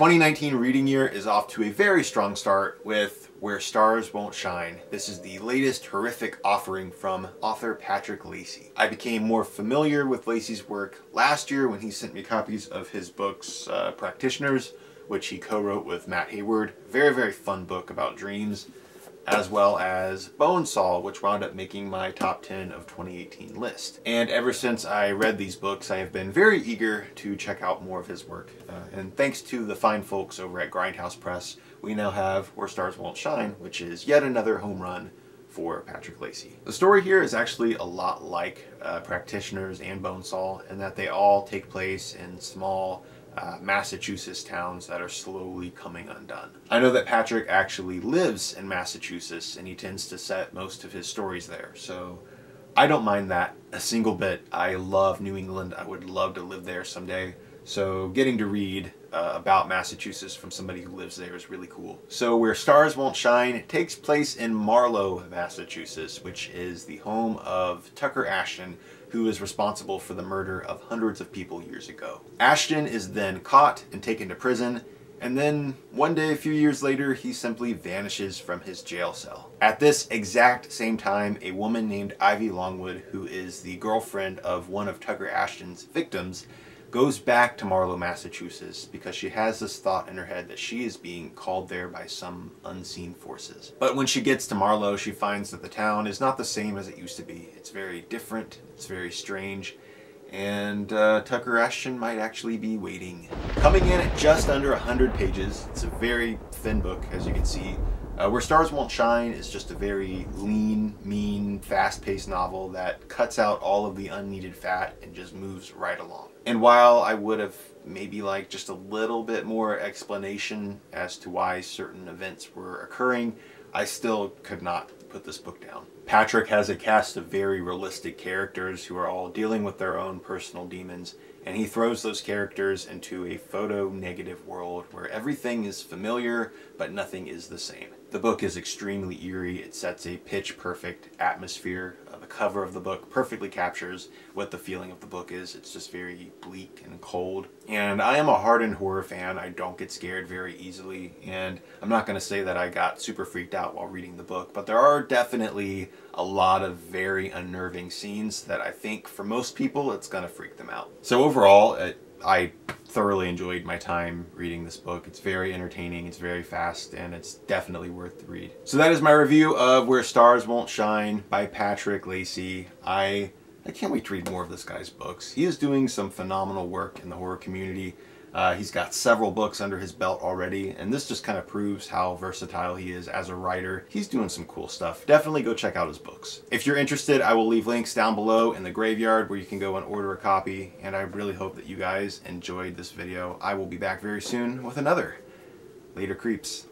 2019 reading year is off to a very strong start with Where Stars Won't Shine. This is the latest horrific offering from author Patrick Lacey. I became more familiar with Lacey's work last year when he sent me copies of his books Practitioners, which he co-wrote with Matt Hayward. Very, very fun book about dreams, as well as Bonesaw, which wound up making my top 10 of 2018 list. And ever since I read these books, I have been very eager to check out more of his work. And thanks to the fine folks over at Grindhouse Press, we now have Where Stars Won't Shine, which is yet another home run for Patrick Lacey. The story here is actually a lot like Practitioners and Bonesaw, in that they all take place in small Massachusetts towns that are slowly coming undone. I know that Patrick actually lives in Massachusetts and he tends to set most of his stories there, so I don't mind that a single bit. I love New England. I would love to live there someday, so getting to read about Massachusetts from somebody who lives there is really cool. So Where Stars Won't Shine takes place in Marlow, Massachusetts, which is the home of Tucker Ashton, who is responsible for the murder of hundreds of people years ago. Ashton is then caught and taken to prison, and then one day a few years later he simply vanishes from his jail cell. At this exact same time, a woman named Ivy Longwood, who is the girlfriend of one of Tucker Ashton's victims, goes back to Marlow, Massachusetts because she has this thought in her head that she is being called there by some unseen forces. But when she gets to Marlow, she finds that the town is not the same as it used to be. It's very different, it's very strange, and Tucker Ashton might actually be waiting. Coming in at just under 100 pages, it's a very thin book, as you can see. Where Stars Won't Shine is just a very lean, mean, fast-paced novel that cuts out all of the unneeded fat and just moves right along. And while I would have maybe liked just a little bit more explanation as to why certain events were occurring, I still could not put this book down. Patrick has a cast of very realistic characters who are all dealing with their own personal demons, and he throws those characters into a photo-negative world where everything is familiar, but nothing is the same. The book is extremely eerie. It sets a pitch-perfect atmosphere. The cover of the book perfectly captures what the feeling of the book is. It's just very bleak and cold. And I am a hardened horror fan. I don't get scared very easily, and I'm not going to say that I got super freaked out while reading the book, but there are definitely a lot of very unnerving scenes that I think for most people it's going to freak them out. So overall, I thoroughly enjoyed my time reading this book. It's very entertaining, it's very fast, and it's definitely worth the read. So that is my review of Where Stars Won't Shine by Patrick Lacey. I can't wait to read more of this guy's books. He is doing some phenomenal work in the horror community. He's got several books under his belt already, and this just kind of proves how versatile he is as a writer. He's doing some cool stuff. Definitely go check out his books. If you're interested, I will leave links down below in the graveyard where you can go and order a copy, and I really hope that you guys enjoyed this video. I will be back very soon with another. Later, creeps.